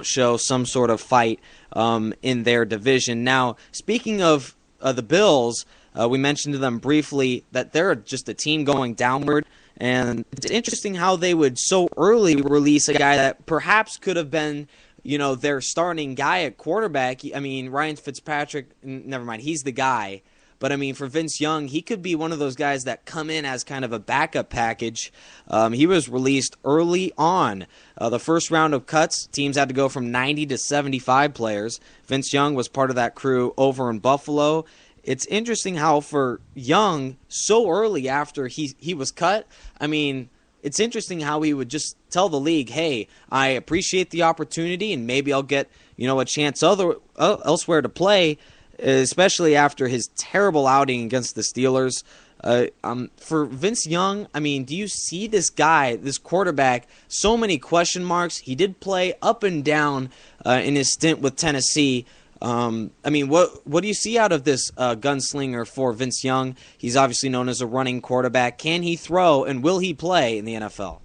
show some sort of fight in their division. Now, speaking of the Bills, we mentioned to them briefly that they're just a team going downward, and it's interesting how they would so early release a guy that perhaps could have been, their starting guy at quarterback. I mean, Ryan Fitzpatrick, never mind, he's the guy. But, I mean, for Vince Young, he could be one of those guys that come in as kind of a backup package. He was released early on. The first round of cuts, teams had to go from 90 to 75 players. Vince Young was part of that crew over in Buffalo. It's interesting how for Young, so early after he was cut, I mean, it's interesting how he would just tell the league, hey, I appreciate the opportunity and maybe I'll get, a chance elsewhere to play, especially after his terrible outing against the Steelers. For Vince Young, I mean, do you see this guy, this quarterback, so many question marks? He did play up and down in his stint with Tennessee. I mean, what do you see out of this gunslinger for Vince Young? He's obviously known as a running quarterback. Can he throw, and will he play in the NFL?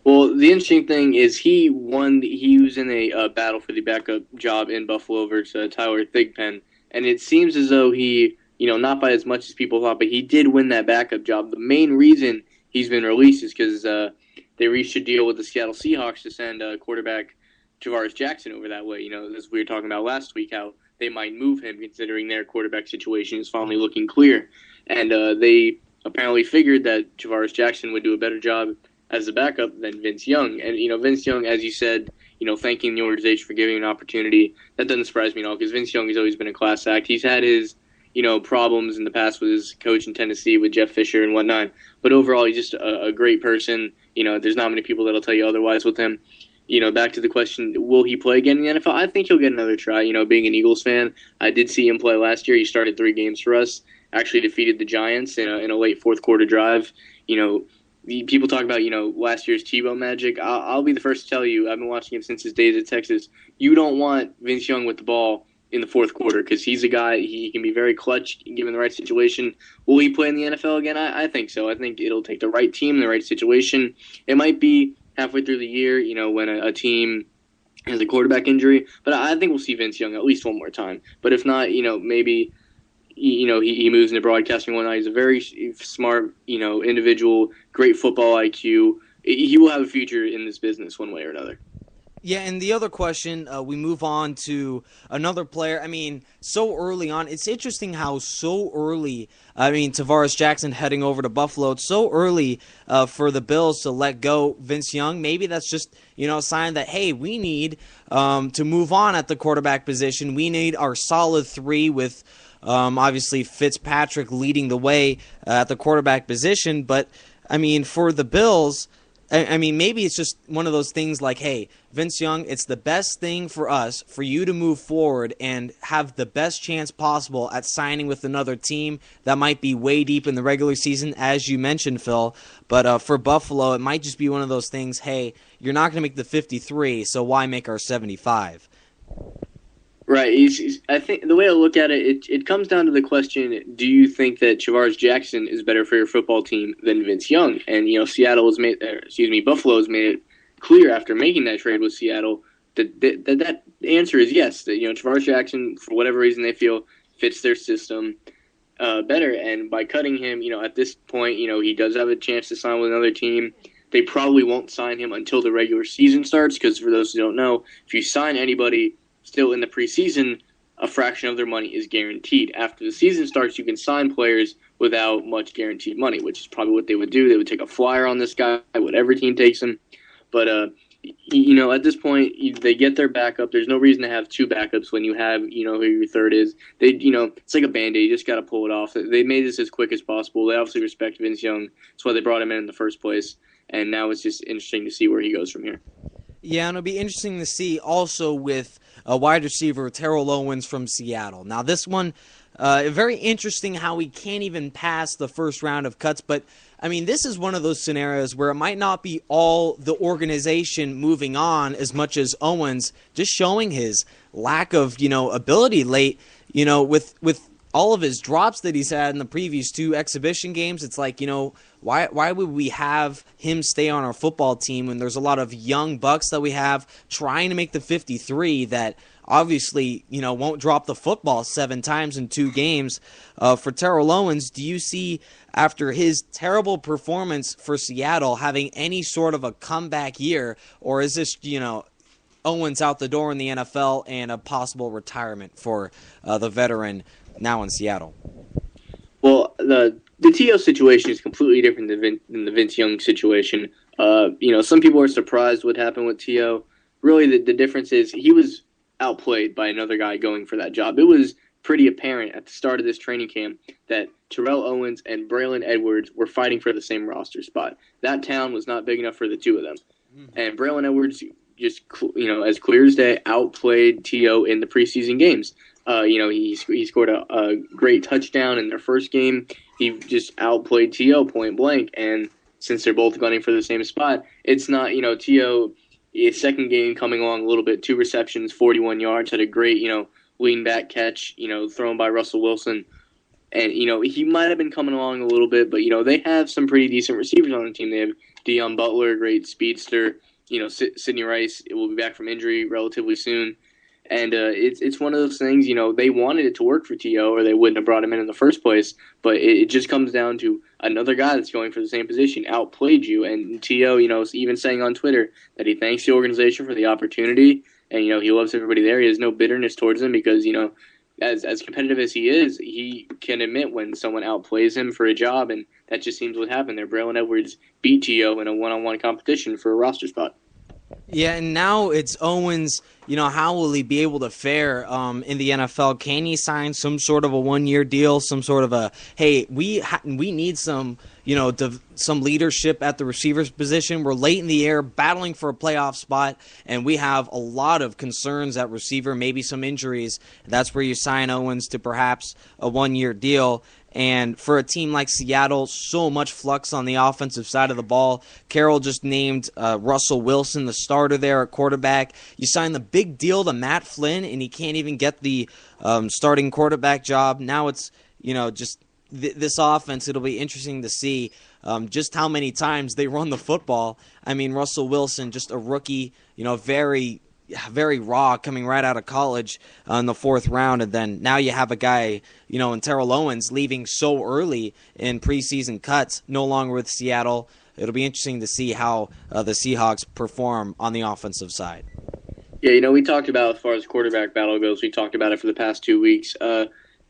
Well, the interesting thing is he was in a battle for the backup job in Buffalo versus Tyler Thigpen. And it seems as though he, not by as much as people thought, but he did win that backup job. The main reason he's been released is because they reached a deal with the Seattle Seahawks to send quarterback Javaris Jackson over that way. As we were talking about last week, how they might move him considering their quarterback situation is finally looking clear. And they apparently figured that Javaris Jackson would do a better job as a backup than Vince Young. And, Vince Young, as you said, thanking the organization for giving him an opportunity, that doesn't surprise me at all because Vince Young has always been a class act. He's had his, problems in the past with his coach in Tennessee with Jeff Fisher and whatnot. But overall, he's just a great person. There's not many people that'll tell you otherwise with him. Back to the question, will he play again in the NFL? I think he'll get another try. Being an Eagles fan, I did see him play last year. He started 3 games for us, actually defeated the Giants in a late fourth quarter drive. People talk about, last year's Tebow magic. I'll be the first to tell you, I've been watching him since his days at Texas. You don't want Vince Young with the ball in the fourth quarter because he's a guy, he can be very clutch given the right situation. Will he play in the NFL again? I think so. I think it'll take the right team, the right situation. It might be halfway through the year, when a team has a quarterback injury. But I think we'll see Vince Young at least one more time. But if not, maybe he moves into broadcasting and whatnot. He's a very smart, individual, great football IQ. He will have a future in this business one way or another. Yeah, and the other question, we move on to another player. I mean, so early on, it's interesting how so early, Tavares Jackson heading over to Buffalo, it's so early for the Bills to let go Vince Young. Maybe that's just, a sign that, hey, we need to move on at the quarterback position. We need our solid 3 with obviously Fitzpatrick leading the way at the quarterback position. But, for the Bills, maybe it's just one of those things like, hey, Vince Young, it's the best thing for us for you to move forward and have the best chance possible at signing with another team that might be way deep in the regular season, as you mentioned, Phil. But for Buffalo, it might just be one of those things, hey, you're not going to make the 53, so why make our 75? Right. I think the way I look at it comes down to the question: do you think that Javaris Jackson is better for your football team than Vince Young? And Buffalo has made it clear after making that trade with Seattle that answer is yes. That Javaris Jackson, for whatever reason they feel, fits their system better. And by cutting him, at this point, he does have a chance to sign with another team. They probably won't sign him until the regular season starts because, for those who don't know, if you sign anybody still in the preseason, a fraction of their money is guaranteed. After the season starts, you can sign players without much guaranteed money, which is probably what they would do. They would take a flyer on this guy, whatever team takes him. But, at this point, they get their backup. There's no reason to have 2 backups when you have, who your third is. It's like a Band-Aid. You just got to pull it off. They made this as quick as possible. They obviously respect Vince Young. That's why they brought him in the first place. And now it's just interesting to see where he goes from here. Yeah, and it'll be interesting to see also with a wide receiver, Terrell Owens from Seattle. Now, this one, very interesting how he can't even pass the first round of cuts. But, this is one of those scenarios where it might not be all the organization moving on as much as Owens just showing his lack of, ability late, with all of his drops that he's had in the previous 2 exhibition games, it's like, why would we have him stay on our football team when there's a lot of young bucks that we have trying to make the 53 that obviously, won't drop the football 7 times in 2 games. For Terrell Owens, do you see, after his terrible performance for Seattle, having any sort of a comeback year, or is this, Owens out the door in the NFL and a possible retirement for the veteran now in Seattle? Well, the T.O. situation is completely different than the Vince Young situation. Some people are surprised what happened with T.O. Really, the difference is he was outplayed by another guy going for that job. It was pretty apparent at the start of this training camp that Terrell Owens and Braylon Edwards were fighting for the same roster spot. That town was not big enough for the 2 of them. Mm-hmm. And Braylon Edwards, just, as clear as day, outplayed T.O. in the preseason games. He scored a great touchdown in their first game. He just outplayed T.O. point blank. And since they're both gunning for the same spot, it's not, T.O., his second game coming along a little bit, 2 receptions, 41 yards, had a great, lean back catch, thrown by Russell Wilson. And, he might have been coming along a little bit, but, they have some pretty decent receivers on the team. They have Deion Butler, great speedster. Sidney Rice will be back from injury relatively soon. And it's one of those things, they wanted it to work for T.O. or they wouldn't have brought him in the first place. But it just comes down to another guy that's going for the same position outplayed you. And T.O., even saying on Twitter that he thanks the organization for the opportunity. And, he loves everybody there. He has no bitterness towards them because, as competitive as he is, he can admit when someone outplays him for a job. And that just seems what happened there. Braylon Edwards beat T.O. in a one-on-one competition for a roster spot. Yeah, and now it's Owens. How will he be able to fare in the NFL? Can he sign some sort of a 1-year deal, some sort of a, hey, we need some, some leadership at the receivers position. We're late in the year, battling for a playoff spot, and we have a lot of concerns at receiver, maybe some injuries. That's where you sign Owens to perhaps a 1-year deal. And for a team like Seattle, so much flux on the offensive side of the ball. Carroll just named Russell Wilson the starter there at quarterback. You sign the big deal to Matt Flynn, and he can't even get the starting quarterback job. Now it's, just this offense. It'll be interesting to see just how many times they run the football. I mean, Russell Wilson, just a rookie, very raw coming right out of college in the 4th round, and then now you have a guy, in Terrell Owens leaving so early in preseason cuts, no longer with Seattle. It'll be interesting to see how the Seahawks perform on the offensive side. Yeah, we talked about, as far as quarterback battle goes, we talked about it for the past 2 weeks.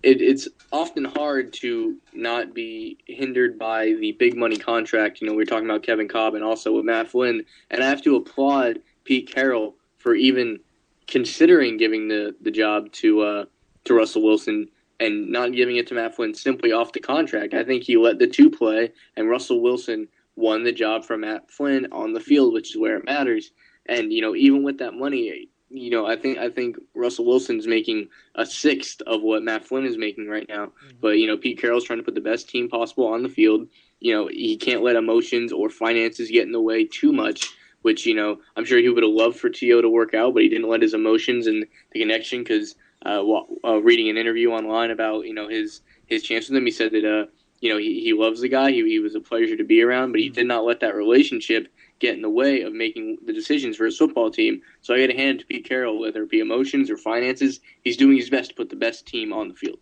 It's often hard to not be hindered by the big money contract. We're talking about Kevin Cobb and also with Matt Flynn, and I have to applaud Pete Carroll for even considering giving the job to Russell Wilson and not giving it to Matt Flynn simply off the contract. I think he let the 2 play, and Russell Wilson won the job from Matt Flynn on the field, which is where it matters. And even with that money, I think Russell Wilson's making a 1/6 of what Matt Flynn is making right now. Mm-hmm. But Pete Carroll's trying to put the best team possible on the field. He can't let emotions or finances get in the way too much, which, I'm sure he would have loved for T.O. to work out, but he didn't let his emotions and the connection, because reading an interview online about, his chance with him, he said that, he loves the guy. He was a pleasure to be around, but he did not let that relationship get in the way of making the decisions for his football team. So I got to hand it to Pete Carroll, whether it be emotions or finances. He's doing his best to put the best team on the field.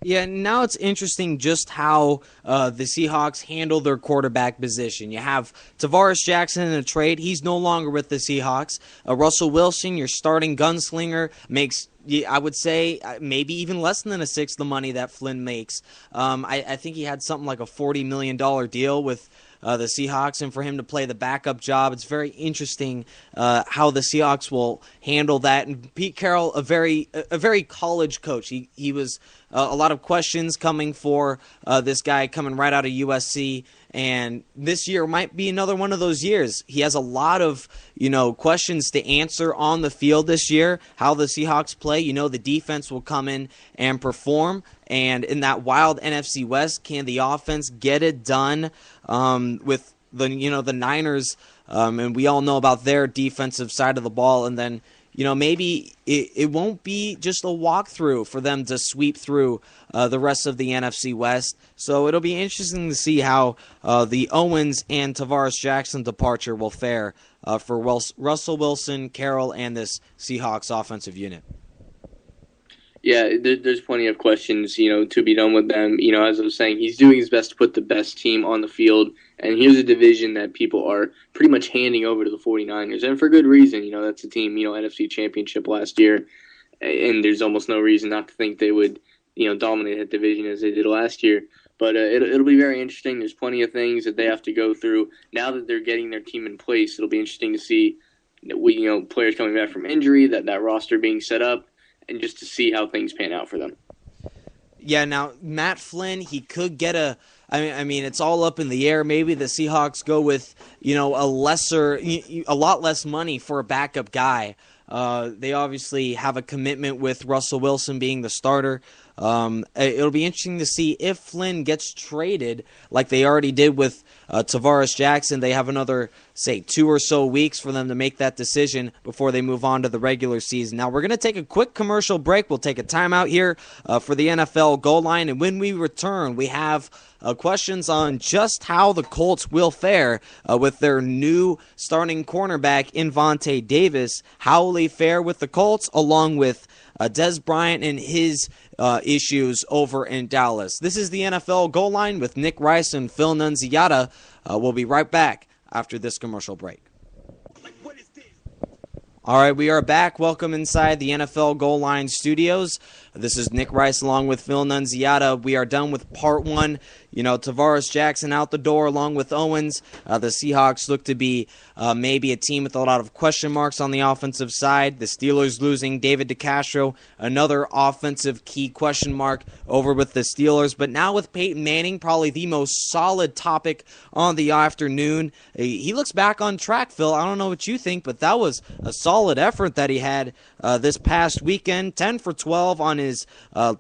Yeah, now it's interesting just how the Seahawks handle their quarterback position. You have Tavares Jackson in a trade. He's no longer with the Seahawks. Russell Wilson, your starting gunslinger, makes, I would say, maybe even less than a 1/6 the money that Flynn makes. I think he had something like a $40 million deal with the Seahawks, and for him to play the backup job, it's very interesting how the Seahawks will handle that. And Pete Carroll, a very college coach. He was a lot of questions coming for this guy coming right out of USC, and this year might be another one of those years. He has a lot of questions to answer on the field this year. How the Seahawks play, the defense will come in and perform. And in that wild NFC West, can the offense get it done with the Niners? And we all know about their defensive side of the ball. And then maybe it won't be just a walkthrough for them to sweep through the rest of the NFC West. So it'll be interesting to see how the Owens and Tavares Jackson departure will fare for Russell Wilson, Carroll, and this Seahawks offensive unit. Yeah, there's plenty of questions, to be done with them. As I was saying, he's doing his best to put the best team on the field. And here's a division that people are pretty much handing over to the 49ers. And for good reason. That's a team, NFC Championship last year. And there's almost no reason not to think they would, dominate that division as they did last year. But it'll be very interesting. There's plenty of things that they have to go through. Now that they're getting their team in place, it'll be interesting to see, players coming back from injury, that roster being set up, and just to see how things pan out for them. Yeah, now, Matt Flynn, he could get a it's all up in the air. Maybe the Seahawks go with, a lot less money for a backup guy. They obviously have a commitment with Russell Wilson being the starter. It'll be interesting to see if Flynn gets traded like they already did with Tavares Jackson. They have another, say, 2 or so weeks for them to make that decision before they move on to the regular season. Now, we're going to take a quick commercial break. We'll take a timeout here for the NFL goal line. And when we return, we have questions on just how the Colts will fare with their new starting cornerback, Invontae Davis. How will he fare with the Colts along with Dez Bryant and his issues over in Dallas? This is the NFL Goal Line with Nick Rice and Phil Nunziata. We'll be right back after this commercial break. All right, we are back. Welcome inside the NFL Goal Line studios. This is Nick Rice along with Phil Nunziata. We are done with part one. Tavares Jackson out the door along with Owens. The Seahawks look to be maybe a team with a lot of question marks on the offensive side. The Steelers losing David DeCastro, another offensive key question mark over with the Steelers. But now with Peyton Manning, probably the most solid topic on the afternoon. He looks back on track, Phil. I don't know what you think, but that was a solid effort that he had this past weekend. 10 for 12 on his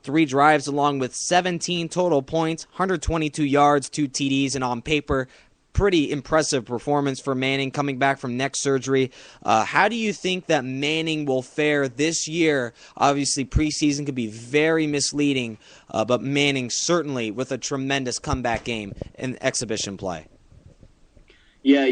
3 drives along with 17 total points, 122 yards, 2 TDs, and on paper, pretty impressive performance for Manning coming back from neck surgery. How do you think that Manning will fare this year? Obviously, preseason could be very misleading, but Manning certainly with a tremendous comeback game and exhibition play. Yeah,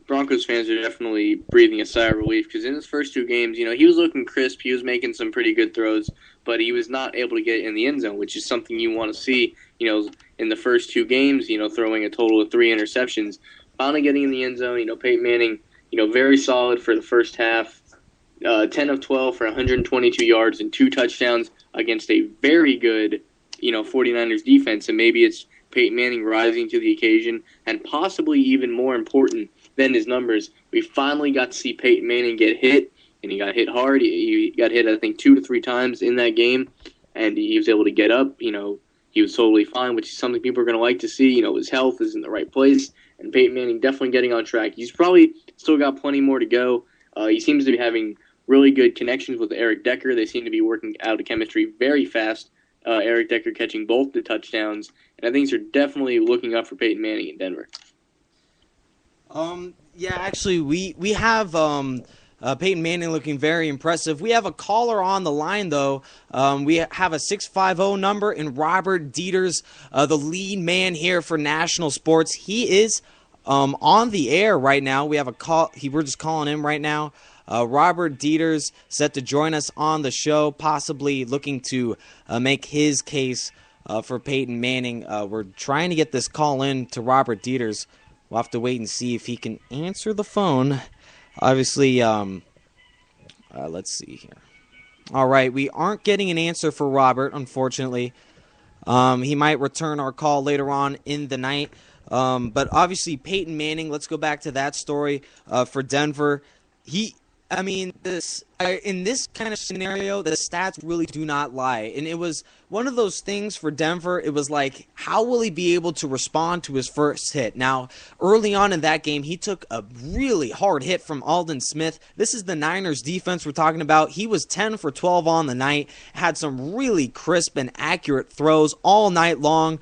Broncos fans are definitely breathing a sigh of relief because in his first 2 games, he was looking crisp. He was making some pretty good throws, but he was not able to get in the end zone, which is something you want to see, in the first 2 games, throwing a total of 3 interceptions. Finally getting in the end zone, Peyton Manning, very solid for the first half. 10 of 12 for 122 yards and 2 touchdowns against a very good, 49ers defense, and maybe it's Peyton Manning rising to the occasion, and possibly even more important than his numbers, we finally got to see Peyton Manning get hit, and he got hit hard. He got hit, I think, 2 to 3 times in that game, and he was able to get up. He was totally fine, which is something people are going to like to see. His health is in the right place, and Peyton Manning definitely getting on track. He's probably still got plenty more to go. He seems to be having really good connections with Eric Decker. They seem to be working out a chemistry very fast. Eric Decker catching both the touchdowns, and I think things are definitely looking up for Peyton Manning in Denver. Yeah, actually, we have Peyton Manning looking very impressive. We have a caller on the line, though. We have a 650 number, and Robert Dieters, the lead man here for National Sports. He is on the air right now. We have a call. We're just calling him right now. Robert Dieters set to join us on the show, possibly looking to make his case for Peyton Manning. We're trying to get this call in to Robert Dieters. We'll have to wait and see if he can answer the phone. Obviously, let's see here. All right, we aren't getting an answer for Robert, unfortunately. He might return our call later on in the night. But obviously, Peyton Manning, let's go back to that story for Denver. In this kind of scenario, the stats really do not lie. And it was one of those things for Denver. It was like, how will he be able to respond to his first hit? Now, early on in that game, he took a really hard hit from Aldon Smith. This is the Niners defense we're talking about. He was 10 for 12 on the night, had some really crisp and accurate throws all day long,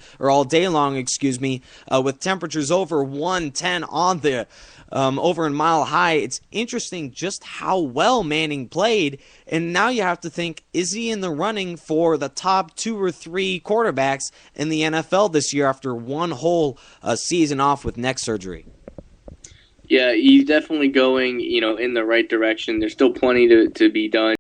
with temperatures over 110 on the over in Mile High. It's interesting just how well Manning being played. And now you have to think, is he in the running for the top 2 or 3 quarterbacks in the NFL this year after one whole season off with neck surgery? Yeah, he's definitely going, in the right direction. There's still plenty to be done.